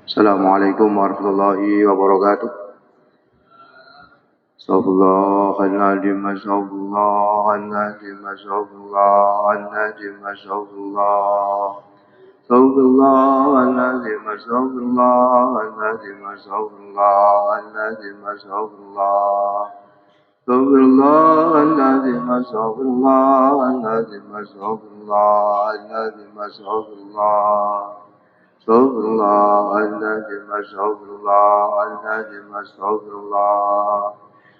Assalamualaikum warahmatullahi wabarakatuh. Astagfirullahaladzim, astagfirullahaladzim, astagfirullahaladzim, astagfirullah. Astagfirullahaladzim, astagfirullahaladzim, astagfirullahaladzim, astagfirullah. Astagfirullahaladzim, astagfirullahaladzim, astagfirullahaladzim, astagfirullah. Astagfirullahaladzim, astagfirullahaladzim, astagfirullah.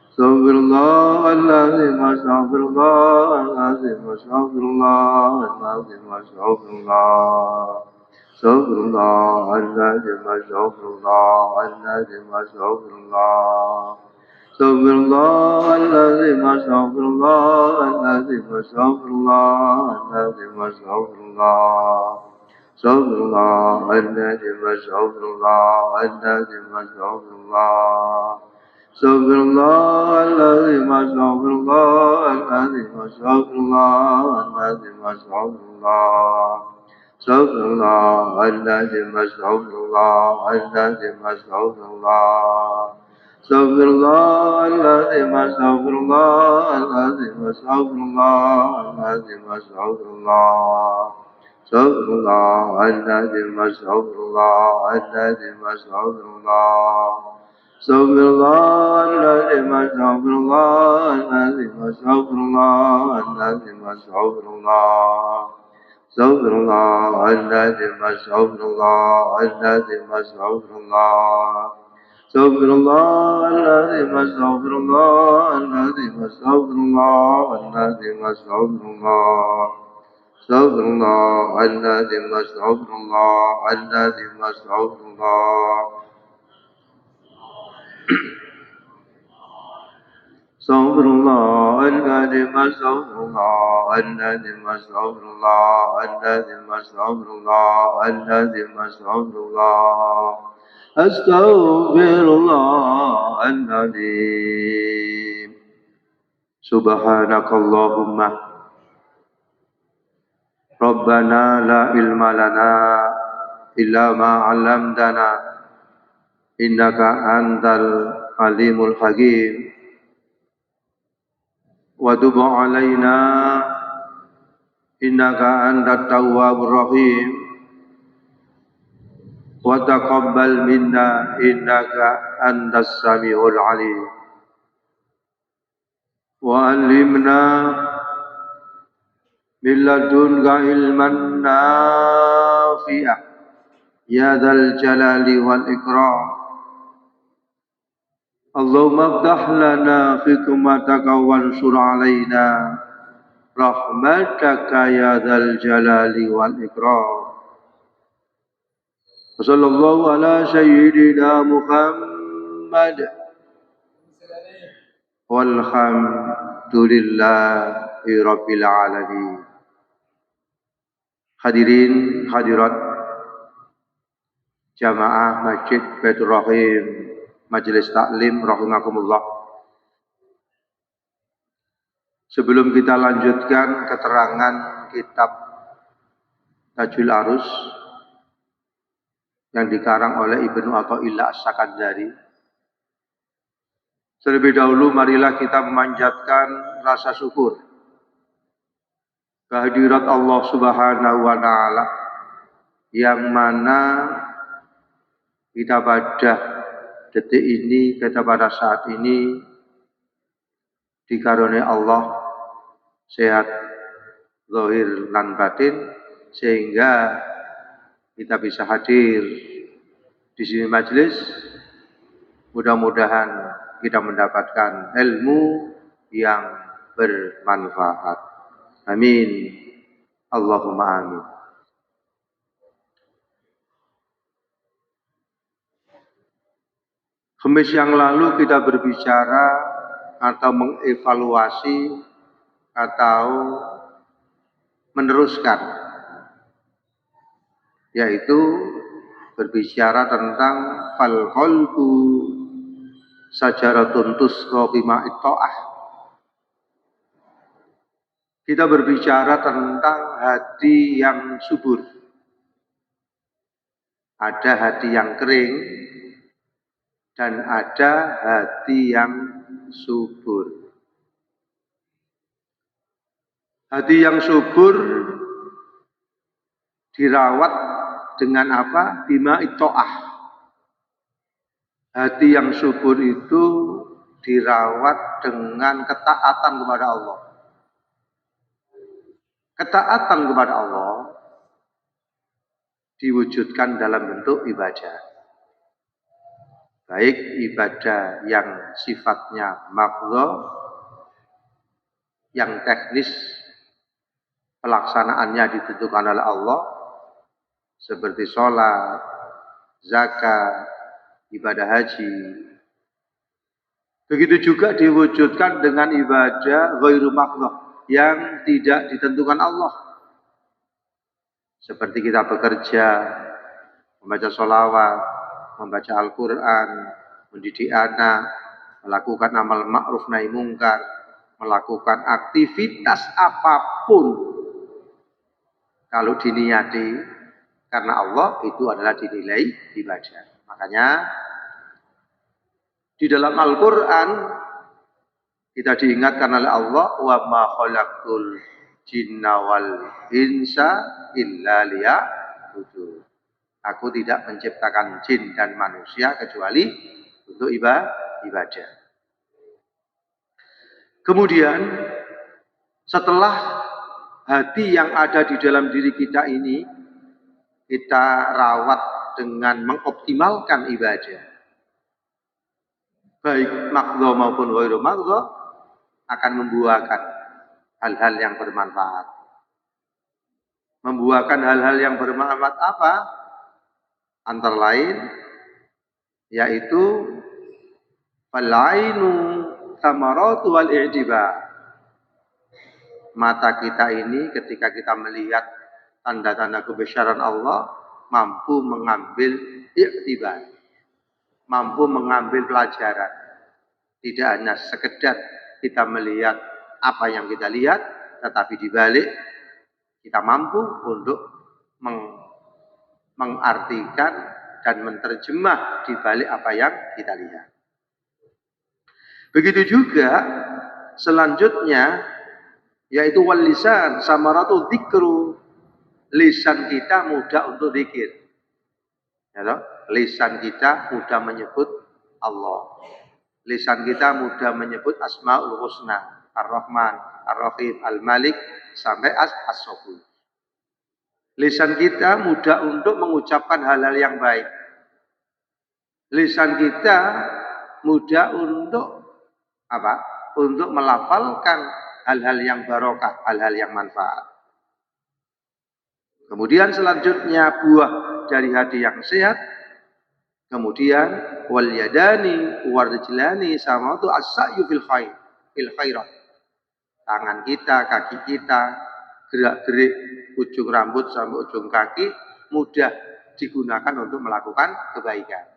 Astagfirullahaladzim, astagfirullahaladzim, astagfirullahaladzim, astagfirullah. Astagfirullahaladzim, astagfirullahaladzim, astagfirullah. Astagfirullahaladzim, astagfirullahaladzim, astagfirullahaladzim, astagfirullah. Astagfirullahaladzim, astagfirullahaladzim, astagfirullah. Astagfirullahaladzim, astagfirullahaladzim, astagfirullahaladzim, astagfirullah. Astagfirullahaladzim, astagfirullahaladzim, astagfirullah. Astagfirullahaladzim, astagfirullahaladzim, astagfirullahaladzim, astagfirullah. Astagfirullahaladzim, astagfirullahaladzim, astagfirullah. Astagfirullahaladzim, astagfirullahaladzim, astagfirullahaladzim, astagfirullah. Astagfirullahaladzim, astagfirullahaladzim, astagfirullah. Astagfirullahaladzim, astagfirullahaladzim, astagfirullahaladzim, astagfirullah. Astagfirullahaladzim, astagfirullahaladzim, astagfirullah. Astagfirullahaladzim, astagfirullahaladzim, astagfirullahaladzim, astagfirullahaladzim, astagfirullah. Astagfirullahaladzim. Subhanakallahumma Rabbana la ilma lana illa ma 'allamtana innaka antal alimul hakim wa tub 'alaina innaka antat tawwabur rahim wa taqabbal minna innaka antas samiul alim wa 'allimna min ladunka ilman nafi'ah ya dzal jalali wal ikram. Allahumma iftah lana fi hikmataka wansur alaina rahmataka ya dzal jalali wal ikram. Sallallahu ala sayyidina Muhammad walhamdulillahi rabbil alamin. Hadirin hadirat jamaah Masjid Baitur Rahim Majelis Taklim rahimakumullah. Sebelum kita lanjutkan keterangan kitab Tajul Arus yang dikarang oleh Ibnu Athaillah As-Sakandari, terlebih dahulu marilah kita memanjatkan rasa syukur kehadirat Allah Subhanahu wa Ta'ala, yang mana kita pada detik ini, kita pada saat ini dikaruniai Allah sehat zahir lan batin, sehingga kita bisa hadir di sini majelis. Mudah-mudahan kita mendapatkan ilmu yang bermanfaat. Amin. Allahumma amin. Khamis yang lalu kita berbicara atau mengevaluasi atau meneruskan, yaitu berbicara tentang fal qalbu sajaratun tusqa bima'it ta'ah. Kita berbicara tentang hati yang subur, Ada hati yang kering dan ada hati yang subur. Hati yang subur dirawat dengan apa? Bima ito'ah. Hati yang subur itu dirawat dengan ketaatan kepada Allah. Ketaatan kepada Allah diwujudkan dalam bentuk ibadah. Baik ibadah yang sifatnya makhluk, yang teknis pelaksanaannya ditentukan oleh Allah, seperti sholat, zakat, ibadah haji. Begitu juga diwujudkan dengan ibadah ghairu makhluk yang tidak ditentukan Allah. Seperti kita bekerja, membaca sholawat, membaca Al-Quran, mendidik anak, melakukan amal ma'ruf nahi mungkar, melakukan aktivitas apapun, kalau diniati karena Allah, itu adalah dinilai ibadah. Makanya di dalam Al-Quran kita diingatkan oleh Allah, wa ma khalaqtul jinna wal insa illa liya'budun. Aku tidak menciptakan jin dan manusia kecuali untuk ibadah. Kemudian setelah hati yang ada di dalam diri kita ini kita rawat dengan mengoptimalkan ibadah, baik makhluk maupun ghairu makhluk, akan membuahkan hal-hal yang bermanfaat. Membuahkan hal-hal yang bermanfaat apa? Antara lain yaitu fal-ainu thamaratu wal i'tibar. Mata kita ini ketika kita melihat tanda-tanda kebesaran Allah mampu mengambil i'tibar, mampu mengambil pelajaran. Tidak hanya sekedar kita melihat apa yang kita lihat, tetapi dibalik kita mampu untuk mengartikan dan menerjemah dibalik apa yang kita lihat. Begitu juga selanjutnya yaitu wal lisan samaratu dzikru. Lisan kita mudah untuk zikir. Ya toh? Lisan kita mudah menyebut Allah. Lisan kita mudah menyebut Asmaul Husna, Ar-Rahman, Ar-Rahim, Al-Malik sampai As-Sabur. Lisan kita mudah untuk mengucapkan hal-hal yang baik. Lisan kita mudah untuk apa? Untuk melafalkan hal-hal yang barokah, hal-hal yang manfaat. Kemudian selanjutnya buah dari hati yang sehat. Kemudian wal yadani warjilani sama itu as-sa'yu fil khair, fil khairat. Tangan kita, kaki kita, gerak-gerik ujung rambut sampai ujung kaki mudah digunakan untuk melakukan kebaikan.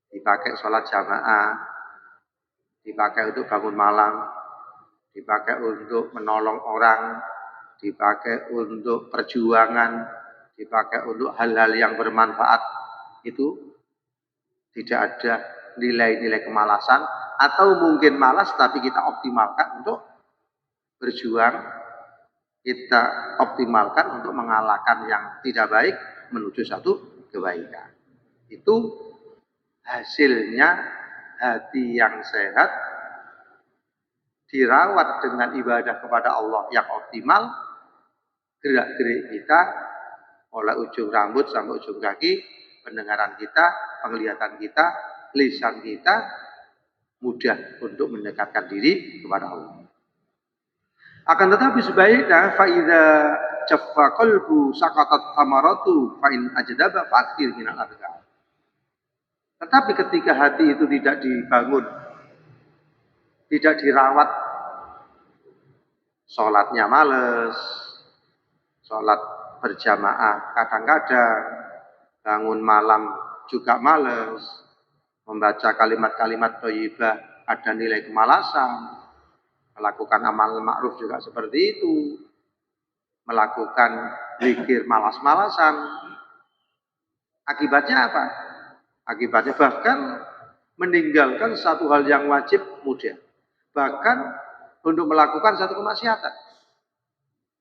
Dipakai sholat jamaah, dipakai untuk bangun malam, dipakai untuk menolong orang, dipakai untuk perjuangan, dipakai untuk hal-hal yang bermanfaat. Itu tidak ada nilai-nilai kemalasan, atau mungkin malas tapi kita optimalkan untuk berjuang, kita optimalkan untuk mengalahkan yang tidak baik menuju satu kebaikan. Itu hasilnya hati yang sehat dirawat dengan ibadah kepada Allah yang optimal. Gerak-gerik kita oleh ujung rambut sampai ujung kaki, pendengaran kita, penglihatan kita, lisan kita mudah untuk mendekatkan diri kepada Allah. Akan tetapi sebaiknya faida jaffa qalbu saqatat thamaratu fa in ajdaba fakir minal adhkar. Tetapi ketika hati itu tidak dibangun, tidak dirawat, sholatnya males, sholat berjamaah kadang-kadang, bangun malam juga males, membaca kalimat-kalimat thayyibah ada nilai kemalasan, melakukan amal ma'ruf juga seperti itu, melakukan zikir malas-malasan. Akibatnya apa? Akibatnya bahkan meninggalkan satu hal yang wajib mudah. Bahkan untuk melakukan satu kemaksiatan.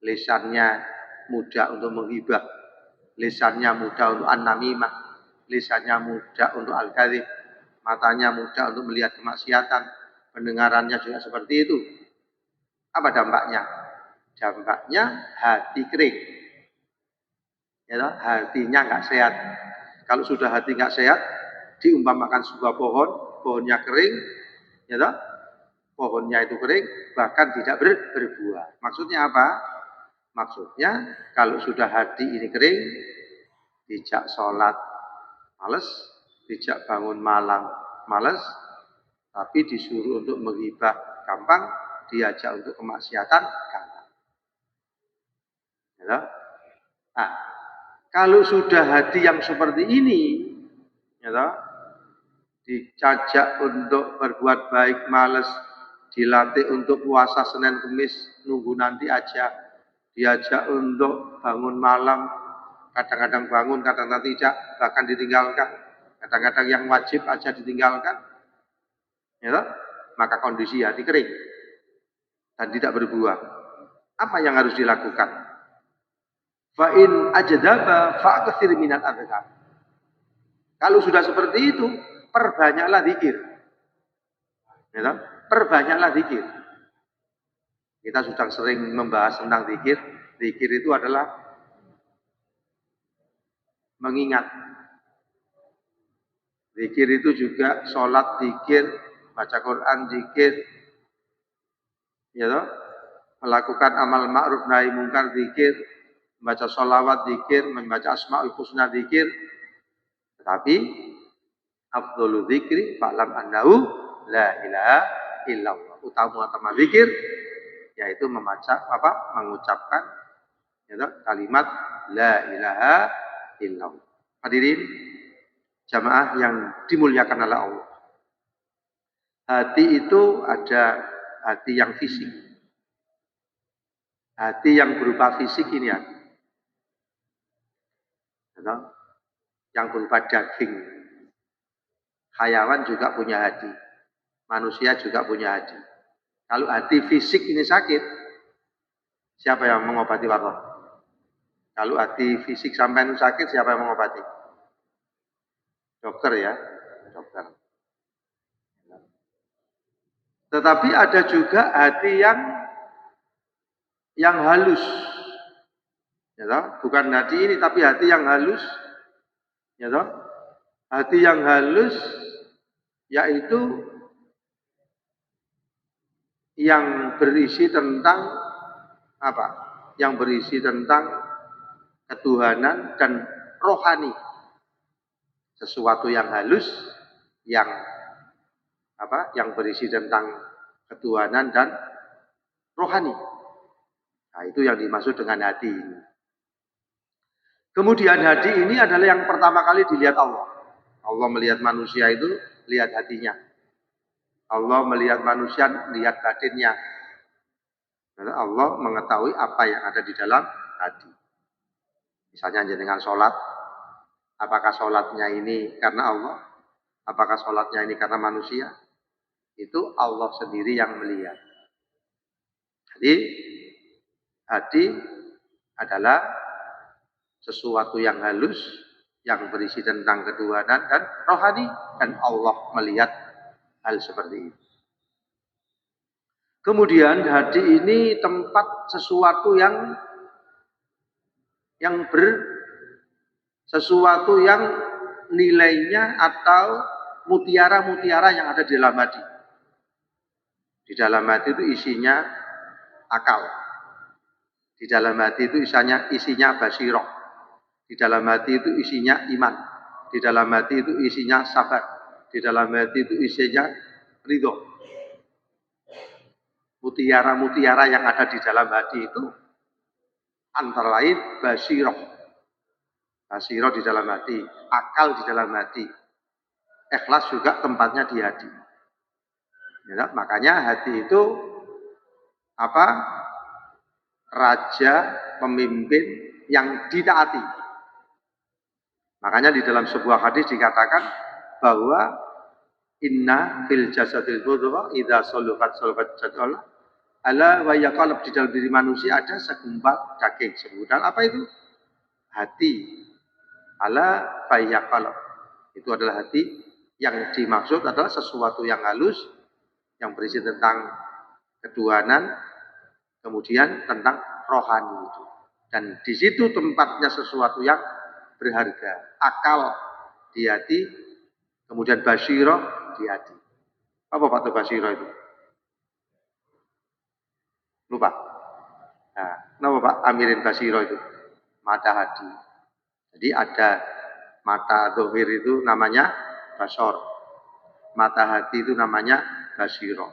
Lisannya mudah untuk menghibah, lisannya mudah untuk an-namimah, lisannya mudah untuk al-kadzib, matanya mudah untuk melihat kemaksiatan, pendengarannya juga seperti itu. Apa dampaknya? Dampaknya hati kering. Ya, hatinya nggak sehat. Kalau sudah hati nggak sehat, diumpamakan sebuah pohon, pohonnya kering, ya toh? Pohonnya itu kering, bahkan tidak berbuah. Maksudnya apa? Maksudnya kalau sudah hati ini kering, dijak sholat males, dijak bangun malam males, tapi disuruh untuk menghibah gampang, diajak untuk kemaksiatan gampang. Ya, nah, kalau sudah hati yang seperti ini, ya, dicajak untuk berbuat baik males, dilatih untuk puasa Senin Kemis, nunggu nanti aja, diajak untuk bangun malam, kadang-kadang bangun, kadang-kadang tidak, bahkan ditinggalkan, kadang-kadang yang wajib aja ditinggalkan, ya, maka kondisi hati kering dan tidak berbuah. Apa yang harus dilakukan? Fa'in ajdaba fa'katsir minal adhkar. Kalau sudah seperti itu, perbanyaklah zikir. Ya, perbanyaklah zikir. Kita sudah sering membahas tentang zikir. Zikir itu adalah mengingat. Zikir itu juga sholat zikir, baca Quran zikir, ya toh? Melakukan amal ma'ruf nahi mungkar zikir, membaca sholawat zikir, membaca asmaul husna zikir. Tetapi afdhalu dzikri fa'lam annahu la ilaha illallah. Utama zikir yaitu mengucapkan yaitu kalimat la ilaha illallah. Hadirin jamaah yang dimuliakan oleh Allah. Hati itu ada hati yang fisik. Hati yang berupa fisik ini ya. Yang berupa daging. Hayawan juga punya hati. Manusia juga punya hati. Kalau hati fisik ini sakit, siapa yang mengobati warga? Kalau hati fisik sampai itu sakit, siapa yang mengobati? Dokter ya, dokter. Tetapi ada juga hati yang halus. Ya, bukan hati ini, tapi hati yang halus. Ya, hati yang halus yaitu yang berisi tentang apa? Yang berisi tentang ketuhanan dan rohani. Sesuatu yang halus yang yang berisi tentang ketuhanan dan rohani. Nah, itu yang dimaksud dengan hati ini. Kemudian hati ini adalah yang pertama kali dilihat Allah. Allah melihat manusia itu lihat hatinya. Allah melihat manusia lihat batinnya. Karena Allah mengetahui apa yang ada di dalam hati. Misalnya jenengan sholat, apakah sholatnya ini karena Allah? Apakah sholatnya ini karena manusia? Itu Allah sendiri yang melihat. Jadi hati adalah sesuatu yang halus, yang berisi tentang ketuhanan dan rohani, dan Allah melihat hal seperti itu. Kemudian hati ini tempat sesuatu yang sesuatu yang nilainya atau mutiara-mutiara yang ada di dalam hati. Di dalam hati itu isinya akal. Di dalam hati itu isinya basiroh. Di dalam hati itu isinya iman. Di dalam hati itu isinya sabar. Di dalam hati itu isinya ridho. Mutiara-mutiara yang ada di dalam hati itu antara lain basiroh. Basiroh di dalam hati, akal di dalam hati. Ikhlas juga tempatnya di hati. Ya, makanya hati itu raja, pemimpin yang ditaati. Makanya di dalam sebuah hadis dikatakan bahwa inna fil jasadil mudghah idza saluhat saluhat jasadul ala wa yaqalab, di dalam diri manusia ada segumpal daging. Segumpal apa itu? Hati. Ala fa yaqalab. Itu adalah hati. Yang dimaksud adalah sesuatu yang halus yang berisi tentang ketuhanan, kemudian tentang rohani itu. Dan di situ tempatnya sesuatu yang berharga. Akal di hati, kemudian basyirah di hati. Apa Pak tuh basyirah itu? Lupa. Nah, kenapa Pak amirin basyirah itu? Mata hati. Jadi ada mata dohir itu namanya basor. Mata hati itu namanya basyirah.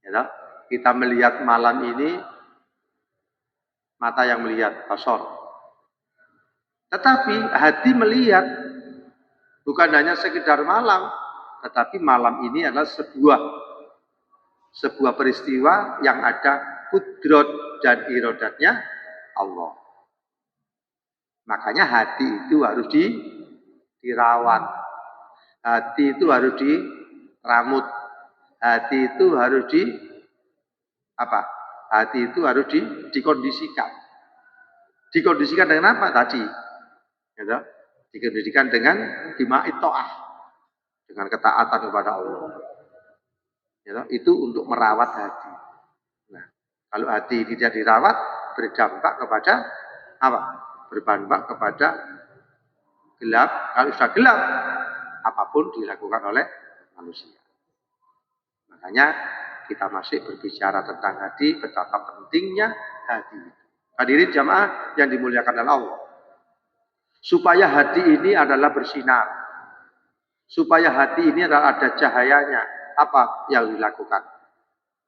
Ya, kita melihat malam ini, mata yang melihat basor. Tetapi hati melihat bukan hanya sekedar malam, tetapi malam ini adalah sebuah peristiwa yang ada kudrat dan irodatnya Allah. Makanya hati itu harus dirawat. Hati itu harus diramut. Hati itu harus Hati itu harus dikondisikan. Dikondisikan dengan apa tadi? Gitu. Dikondisikan dengan bima'it ta'ah, dengan ketaatan kepada Allah. Gitu. Itu untuk merawat hati. Nah, kalau hati tidak dirawat, berdampak kepada apa? Berdampak kepada gelap. Kalau sudah gelap, apapun dilakukan oleh manusia. Makanya kita masih berbicara tentang hati, betapa pentingnya hati. Hadirin jamaah yang dimuliakan oleh Allah. Supaya hati ini adalah bersinar. Supaya hati ini adalah ada cahayanya. Apa yang dilakukan?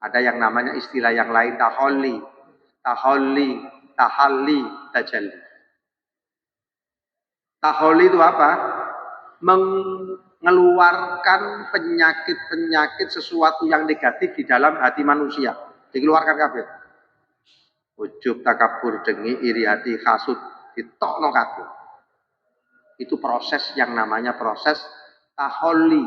Ada yang namanya istilah yang lain, tahalli, tajalli. Tahalli itu apa? Mengeluarkan penyakit-penyakit sesuatu yang negatif di dalam hati manusia. Dikeluarkan kabeh. Ujub, takabur, dengki, iri hati, hasud, ditokno kabeh. Itu proses yang namanya proses taholli,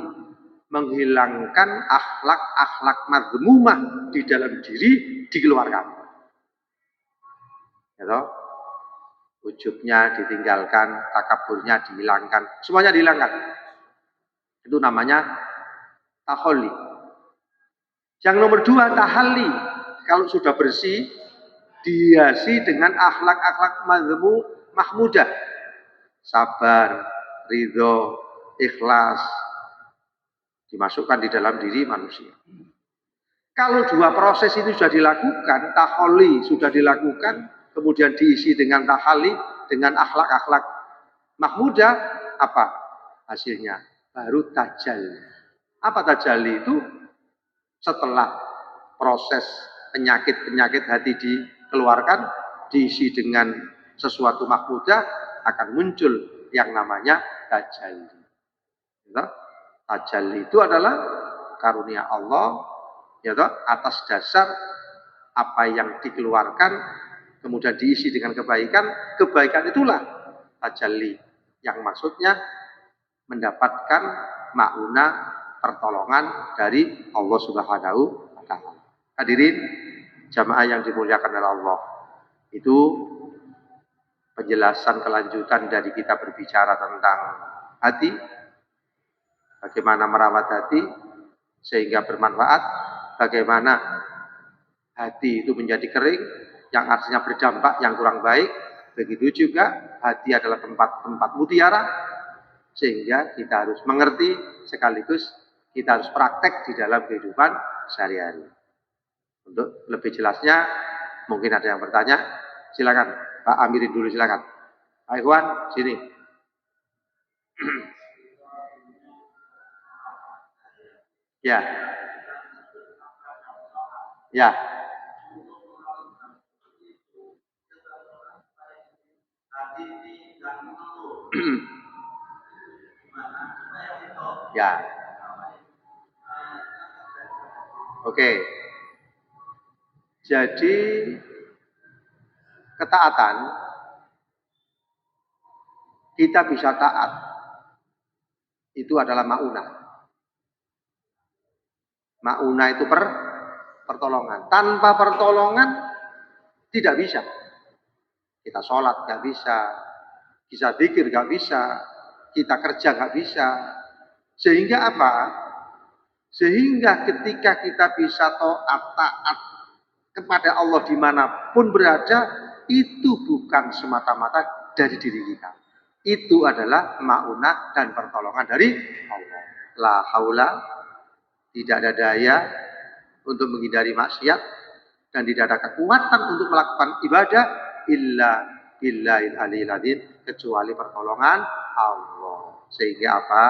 menghilangkan akhlak-akhlak mazmumah di dalam diri, dikeluarkan. Ya, ujubnya ditinggalkan, takaburnya dihilangkan, semuanya dihilangkan. Itu namanya taholli. Yang nomor 2 tahalli. Kalau sudah bersih, dihiasi dengan akhlak-akhlak mahmudah. Sabar, ridho, ikhlas dimasukkan di dalam diri manusia. Kalau 2 proses itu sudah dilakukan, taholli sudah dilakukan, kemudian diisi dengan tahalli, dengan akhlak-akhlak mahmudah, apa hasilnya? Baru tajalli. Apa tajalli itu? Setelah proses penyakit-penyakit hati dikeluarkan, diisi dengan sesuatu mahmudah, akan muncul yang namanya tajalli. Ya, tajalli itu adalah karunia Allah, ya, atas dasar apa yang dikeluarkan kemudian diisi dengan kebaikan. Kebaikan itulah tajalli, yang maksudnya mendapatkan mauna pertolongan dari Allah Subhanahu wa taala. Hadirin jamaah yang dimuliakan oleh Allah, itu penjelasan kelanjutan dari kita berbicara tentang hati, bagaimana merawat hati sehingga bermanfaat, bagaimana hati itu menjadi kering, yang artinya berdampak yang kurang baik. Begitu juga hati adalah tempat mutiara, sehingga kita harus mengerti sekaligus kita harus praktek di dalam kehidupan sehari-hari. Untuk lebih jelasnya, mungkin ada yang bertanya, silakan Pak Amirin dulu, silakan. Pak Ikhwan, sini. Ya. Ya. Ya. Oke. Jadi ketaatan kita bisa taat. Itu adalah ma'unah. Ma'unah itu pertolongan. Tanpa pertolongan tidak bisa. Kita sholat nggak bisa, kita zikir nggak bisa, kita kerja nggak bisa. Sehingga apa? Sehingga ketika kita bisa taat kepada Allah dimanapun berada, itu bukan semata-mata dari diri kita. Itu adalah ma'unah dan pertolongan dari Allah. La haula, tidak ada daya untuk menghindari maksiat dan tidak ada kekuatan untuk melakukan ibadah illa billahil aliyil azim, kecuali pertolongan Allah. Sehingga apa?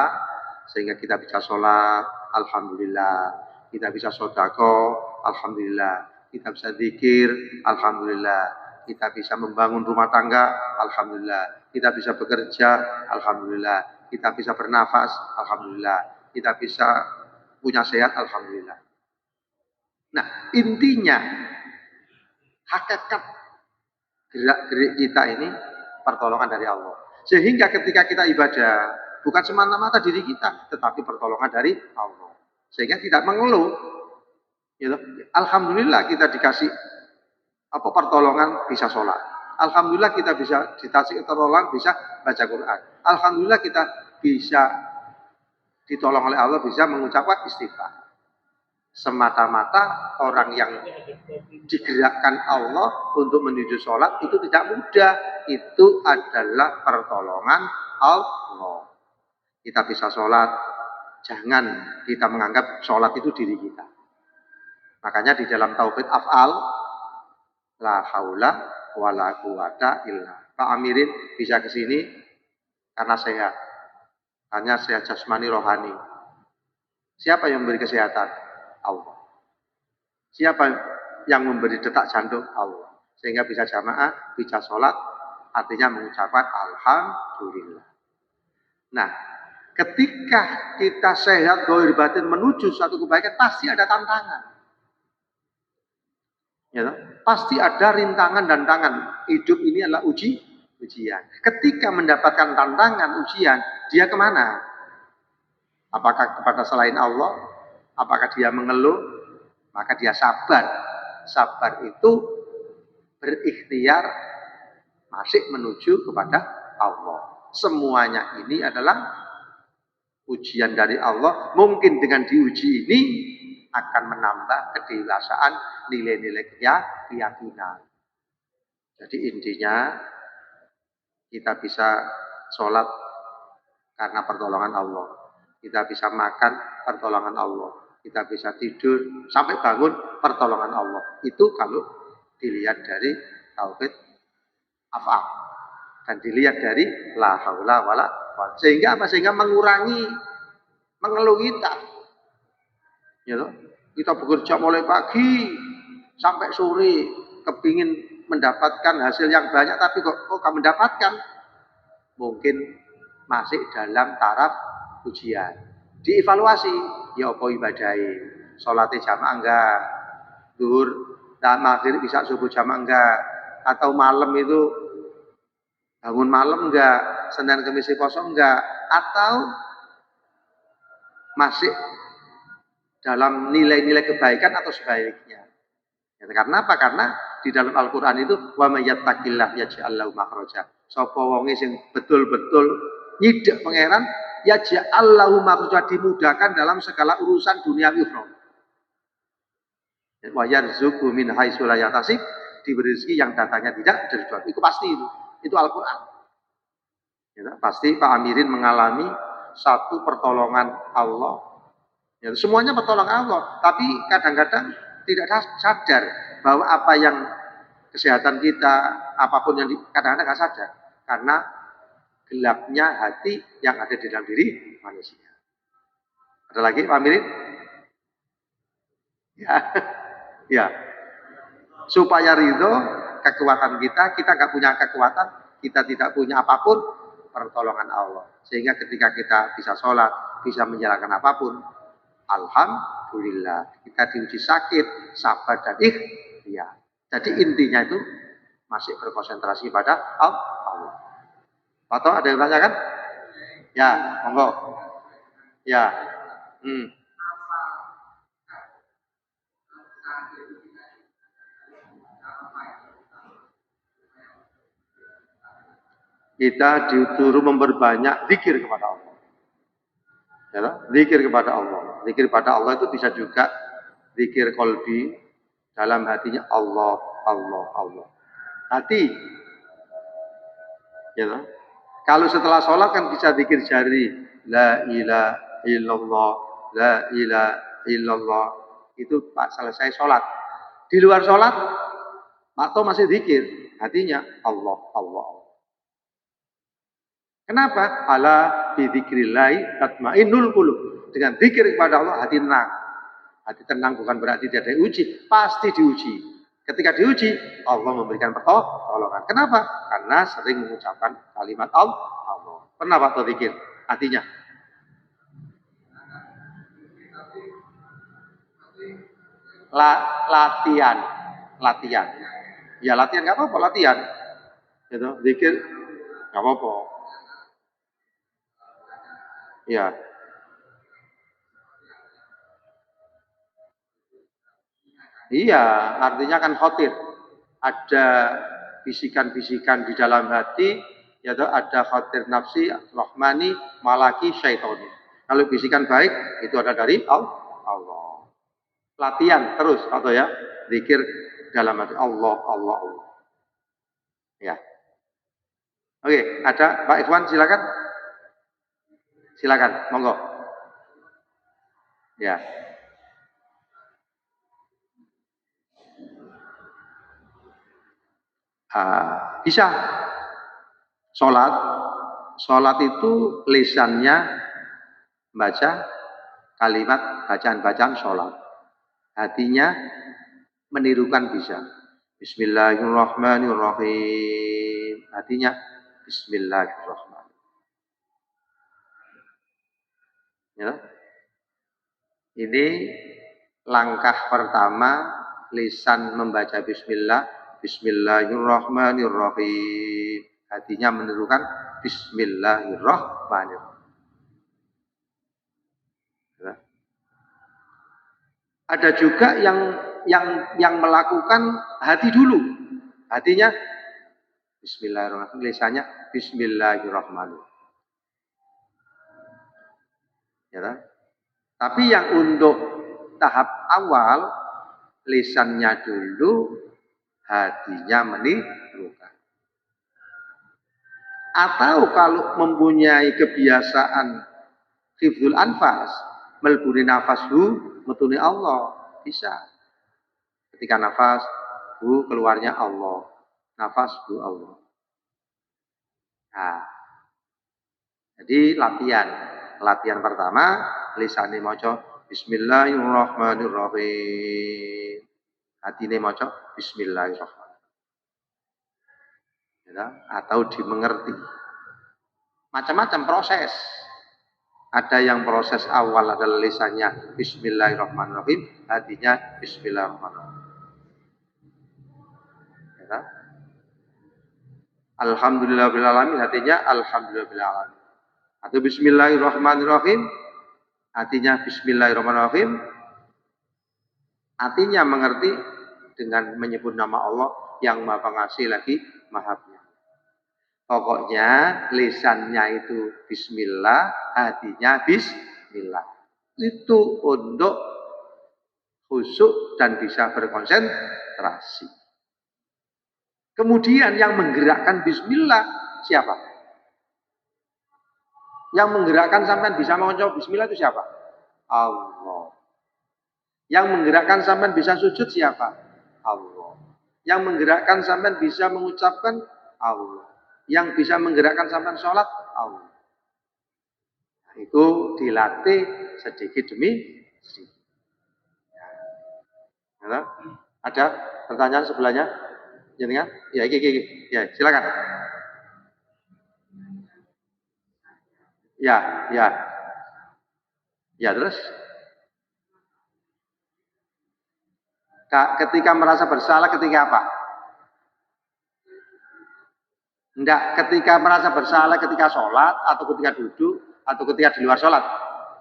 Sehingga kita bisa sholat, alhamdulillah. Kita bisa sodako, alhamdulillah. Kita bisa zikir, alhamdulillah. Kita bisa membangun rumah tangga, alhamdulillah. Kita bisa bekerja, alhamdulillah. Kita bisa bernafas, alhamdulillah. Kita bisa punya sehat, alhamdulillah. Nah, intinya hakikat gerak-gerik kita ini pertolongan dari Allah. Sehingga ketika kita ibadah, bukan semata-mata diri kita, tetapi pertolongan dari Allah. Sehingga tidak mengeluh. Gitu. Alhamdulillah kita dikasih pertolongan bisa sholat. Alhamdulillah kita bisa dikasih pertolongan bisa baca Quran. Alhamdulillah kita bisa ditolong oleh Allah bisa mengucapkan istighfar. Semata-mata orang yang digerakkan Allah untuk menuju sholat itu tidak mudah. Itu adalah pertolongan Allah. Kita bisa sholat, jangan kita menganggap sholat itu diri kita. Makanya di dalam tauhid af'al, la haula wa la quwata illa. Pak Amirin bisa ke sini karena sehat. Hanya sehat jasmani rohani. Siapa yang memberi kesehatan? Allah. Siapa yang memberi detak jantung? Allah. Sehingga bisa jamaah, bisa sholat, artinya mengucapkan alhamdulillah. Nah, ketika kita sehat zahir batin menuju suatu kebaikan, pasti ada tantangan. Ya, pasti ada rintangan dan tangan. Hidup ini adalah ujian. Ketika mendapatkan tantangan, ujian, dia kemana? Apakah kepada selain Allah? Apakah dia mengeluh? Maka dia sabar. Sabar itu berikhtiar masih menuju kepada Allah. Semuanya ini adalah ujian dari Allah. Mungkin dengan diuji ini akan menambah kedewasaan nilai-nilai keyakinan. Jadi intinya kita bisa sholat karena pertolongan Allah. Kita bisa makan pertolongan Allah. Kita bisa tidur sampai bangun pertolongan Allah. Itu kalau dilihat dari tauhid af'al dan dilihat dari la haula wala quwwata. Sehingga apa? Sehingga mengurangi mengeluh kita. Ya toh? Kita bekerja mulai pagi sampai sore, kepingin mendapatkan hasil yang banyak tapi kok gak mendapatkan. Mungkin masih dalam taraf ujian. Dievaluasi, ya apa ibadahi, sholatnya jamaah enggak, zuhur dan maghrib bisa subuh jamaah enggak, atau malam itu bangun malam enggak, Senin Kamis kosong enggak, atau masih dalam nilai-nilai kebaikan atau sebaliknya. Ya, karena apa? Karena di dalam Al-Quran itu wa may yattaqillah yaj'al lahu makhraja. Sapa wonge sing betul-betul nyidek pangeran yaj'al lahu makhraja, dimudahkan dalam segala urusan duniawi ukhra. Wa yarzuqhu min haitsu la yahtasib, diberi rezeki yang datangnya tidak dari Tuhan. Itu pasti itu. Itu Al-Quran. Ya, pasti Pak Amirin mengalami satu pertolongan Allah. Ya, semuanya pertolongan Allah, tapi kadang-kadang tidak sadar bahwa apa yang kesehatan kita, apapun yang kadang-kadang nggak sadar karena gelapnya hati yang ada di dalam diri manusia. Ada lagi Pak Amirin? Ya, ya. Supaya ridho kekuatan kita nggak punya kekuatan, kita tidak punya apapun, pertolongan Allah. Sehingga ketika kita bisa sholat, bisa menjalankan apapun, alhamdulillah. Kita diuji sakit, sabar dan ikhtiar. Jadi intinya itu masih berkonsentrasi pada Allah. Atau ada yang tanyakan? Ya, monggo. Ya. Kita disuruh memperbanyak zikir kepada Allah. Ya, zikir kepada Allah. Zikir kepada Allah itu bisa juga zikir kolbi, dalam hatinya Allah, Allah, Allah. Hati. Ya, kalau setelah sholat kan bisa zikir jari. La ilaha illallah, la ilaha illallah. Itu Pak selesai sholat. Di luar sholat, atau masih zikir. Hatinya Allah, Allah, Allah. Kenapa? Ala bidzikrillah tatmainnul qulub. Dengan zikir kepada Allah hati tenang. Hati tenang bukan berarti tidak diuji, pasti diuji. Ketika diuji, Allah memberikan pertolongan. Kenapa? Karena sering mengucapkan kalimat Allah. Pernah Pak zikir? Artinya latihan. Latihan. Ya latihan nggak apa-apa, latihan. Gitu, zikir nggak apa-apa. Ya. Iya, artinya kan khotir. Ada bisikan-bisikan di dalam hati, yaitu ada khotir nafsi, rohmani, malaki, syaitoni. Kalau bisikan baik, itu ada dari Allah. Latihan terus, atau ya, zikir dalam hati Allah, Allah, Allah. Ya. Oke, ada Pak Ikhwan, silakan. Silakan, monggo. Ya. Bisa sholat. Sholat itu lisannya baca kalimat bacaan-bacaan sholat. Hatinya menirukan bisa. Bismillahirrahmanirrahim. Hatinya Bismillahirrahmanirrahim. Ya. Ini langkah pertama lisan membaca Bismillah. Bismillahirrahmanirrahim. Hatinya menirukan Bismillahirrahmanirrahim. Ya. Ada juga yang melakukan hati dulu. Hatinya Bismillahirrahmanirrahim. Lisannya Bismillahirrahmanirrahim. Ya. Tapi yang untuk tahap awal lisannya dulu, hatinya menirukan. Atau kalau mempunyai kebiasaan hifdzul anfas, melbuni nafashu, metuni Allah, bisa. Ketika nafas, keluarnya Allah. Nafas, Allah. Nah, jadi latihan. Latihan pertama, lisane maca Bismillahirrahmanirrahim. Hatine maca Bismillahirrahmanirrahim. Ya, atau dimengerti. Macam-macam proses. Ada yang proses awal adalah lisannya Bismillahirrahmanirrahim, hatinya Bismillahirrahmanirrahim. Ya, Alhamdulillahirrahmanirrahim, hatinya Alhamdulillahirrahmanirrahim. Atau Bismillahirrahmanirrahim, hatinya Bismillahirrahmanirrahim. Hatinya mengerti dengan menyebut nama Allah yang Maha Pengasih lagi Maha Penyayang. Pokoknya lisannya itu Bismillah, hatinya Bismillah. Itu untuk khusyuk dan bisa berkonsentrasi. Kemudian yang menggerakkan Bismillah siapa? Yang menggerakkan sampean bisa mengucap Bismillah itu siapa? Allah. Yang menggerakkan sampean bisa sujud siapa? Allah. Yang menggerakkan sampean bisa mengucapkan Allah. Yang bisa menggerakkan sampean sholat Allah. Itu dilatih sedikit demi sedikit. Ya. Ada pertanyaan sebelahnya? Jenengan? Ya, iki. Ya, silakan. Ya. Ya, terus? Ketika merasa bersalah ketika apa? Enggak ketika merasa bersalah ketika sholat atau ketika duduk atau ketika di luar sholat.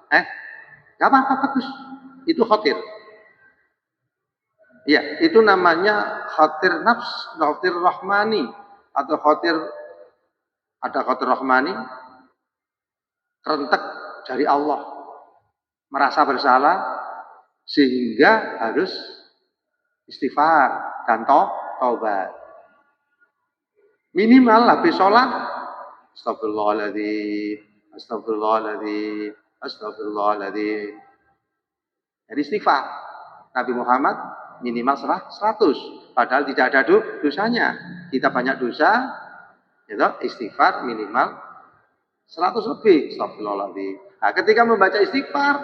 Enggak apa-apa, bagus. Itu khotir. Ya, itu namanya khotir nafs, khotir rahmani atau khotir, ada khotir rahmani, rentek dari Allah, merasa bersalah sehingga harus istighfar dan taubat. Minimal habis sholat, astagfirullahaladzim, astagfirullahaladzim, astagfirullahaladzim. Jadi istighfar. Nabi Muhammad minimal 100, padahal tidak ada dosanya. Kita banyak dosa, gitu, istighfar minimal 100 lebih. Astagfirullahaladzim. Nah, ketika membaca istighfar,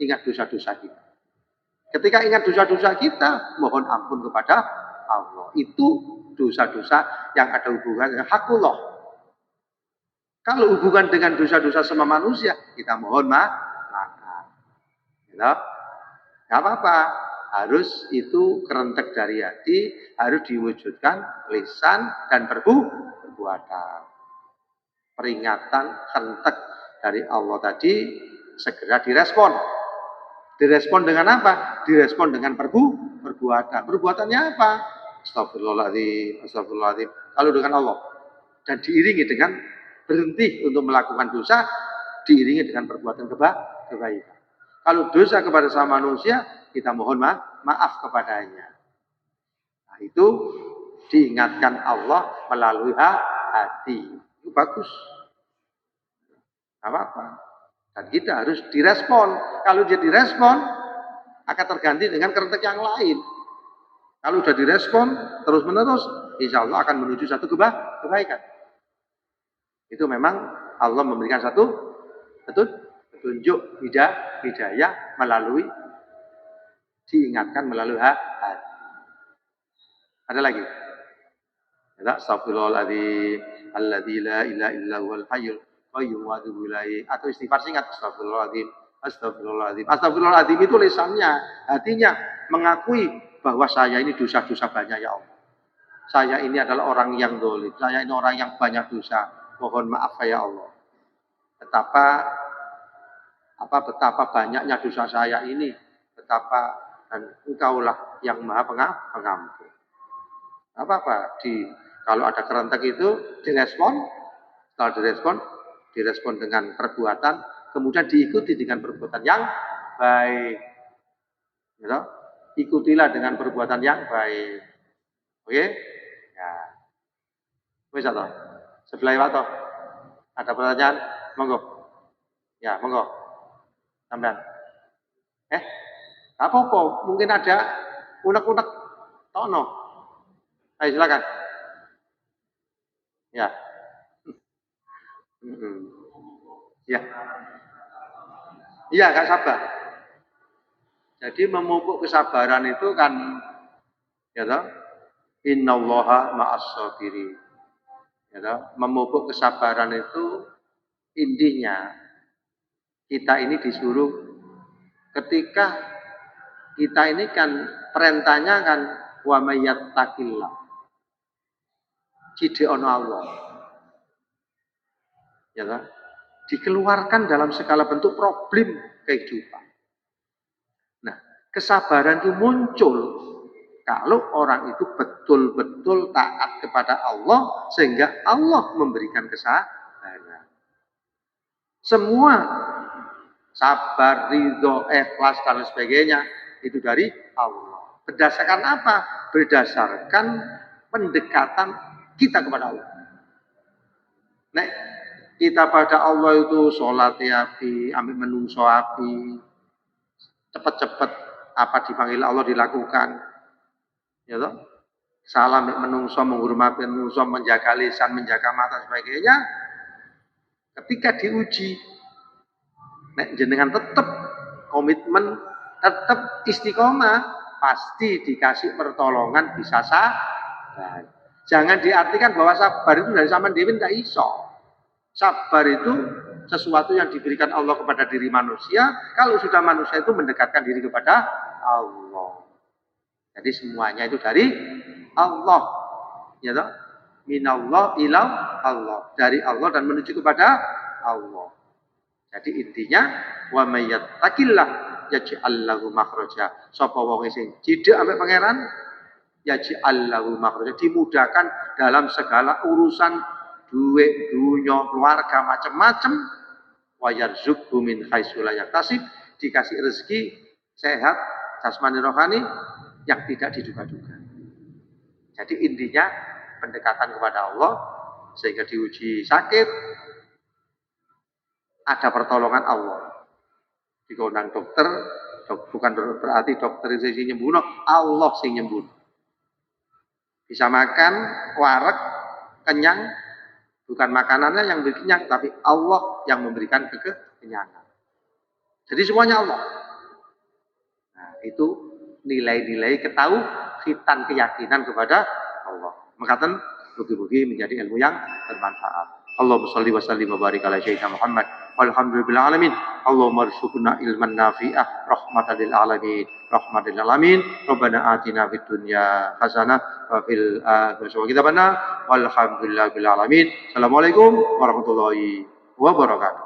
ingat dosa-dosa kita. Ketika ingat dosa-dosa kita, mohon ampun kepada Allah. Itu dosa-dosa yang ada hubungan dengan hakullah. Kalau hubungan dengan dosa-dosa sama manusia, kita mohon maaf. Gitu? Gak apa-apa. Harus itu kerentek dari hati, harus diwujudkan lisan dan perbuatan. Peringatan kerentek dari Allah tadi segera direspon. Direspon dengan apa? Direspon dengan perbuatan. Perbuatannya apa? Astagfirullahaladzim, astagfirullahaladzim. Kalau dengan Allah. Dan diiringi dengan berhenti untuk melakukan dosa, diiringi dengan perbuatan kebaikan. Kalau dosa kepada sama manusia, kita mohon maaf kepadanya. Nah, itu diingatkan Allah melalui hati. Itu bagus. Tidak apa-apa. Dan kita harus direspon. Kalau dia direspon, akan terganti dengan kerentek yang lain. Kalau sudah direspon terus-menerus, insya Allah akan menuju satu kebaikan. Itu memang Allah memberikan satu petunjuk hidayah melalui diingatkan melalui hati. Ada lagi? Astagfirullahaladzim, alladzi la ilaha illa huwal hayyul qayyum wa atubu ilaih. Atau istighfar singkat, astagfirullahaladzim, astagfirullahaladzim. Astagfirullahaladzim itu lisannya, hatinya mengakui bahwa saya ini dosa-dosa banyak ya Allah. Saya ini adalah orang yang dolim, saya ini orang yang banyak dosa. Mohon maaf ya Allah. Betapa banyaknya dosa saya ini, betapa, dan Engkaulah yang Maha Pengampun. Apa-apa kalau ada kerentek itu direspon, setelah direspon dengan perbuatan, kemudian diikuti dengan perbuatan yang baik. Gitu? Ikutilah dengan perbuatan yang baik. Oke? Ya. Bisa toh? Sebelah waktu. Ada pertanyaan? Monggo. Ya, monggo. Sampean. Apa-apa? Mungkin ada unek-unek tono. Ayo silakan. Ya. Ya. Iya, gak sabar. Jadi memupuk kesabaran itu kan, ya toh, innallaha ma'as sabirin. Ya toh, memupuk kesabaran itu intinya kita ini disuruh ketika kita ini kan perintahnya kan wa mayyattaqillah. Cide ono Allah. Ya toh, dikeluarkan dalam segala bentuk problem kehidupan. Nah, kesabaran itu muncul kalau orang itu betul-betul taat kepada Allah sehingga Allah memberikan kesabaran. Semua sabar, ridho, ikhlas dan sebagainya itu dari Allah. Berdasarkan apa? Berdasarkan pendekatan kita kepada Allah. Nek kita pada Allah itu sholat api, ambil menungso api, cepat-cepat apa dipanggil Allah dilakukan. Ya toh? Salam menungso, menghormati menungso, menjaga lisan, menjaga mata sebagainya. Ketika diuji, nek jenengan tetap komitmen, tetap istiqomah, pasti dikasih pertolongan bisa sabar. Jangan diartikan bahwa sabar itu dari zaman dewi tidak iso. Sabar itu sesuatu yang diberikan Allah kepada diri manusia. Kalau sudah manusia itu mendekatkan diri kepada Allah. Jadi semuanya itu dari Allah. Ya toh? Minallah ila Allah, dari Allah dan menuju kepada Allah. Jadi intinya wa may yattaqillah yaj'al lahu makhraja. Sapa wong sing cidhek ambek pangeran yaj'al lahu makhraja, dimudahkan dalam segala urusan duit, dunya, keluarga, macam-macam. Wa yarzuqhu min haitsu la yahtasib, dikasih rezeki sehat jasmani rohani yang tidak diduga-duga. Jadi intinya pendekatan kepada Allah sehingga diuji sakit ada pertolongan Allah. Dikondang dokter, bukan berarti dokter itu sing nyembuhno, Allah sing nyembuhno. Bisa makan wareg kenyang, bukan makanannya yang kenyang, tapi Allah yang memberikan kekenyangan. Jadi semuanya Allah. Nah, itu nilai-nilai ketauhidan, keyakinan kepada Allah. Makatan mugi-mugi menjadi ilmu yang bermanfaat. Allahumma shalli wa sallim wa barik ala sayyidina Muhammad walhamdulillahil alamin. Allahumma arzuqna ilman nafi'ah rahmatan lil alamin, rahmatan lil alamin. Rabbana atina fid dunya hasanah wa fil akhirati hasanah walhamdulillahi bil alamin. Assalamualaikum warahmatullahi wabarakatuh.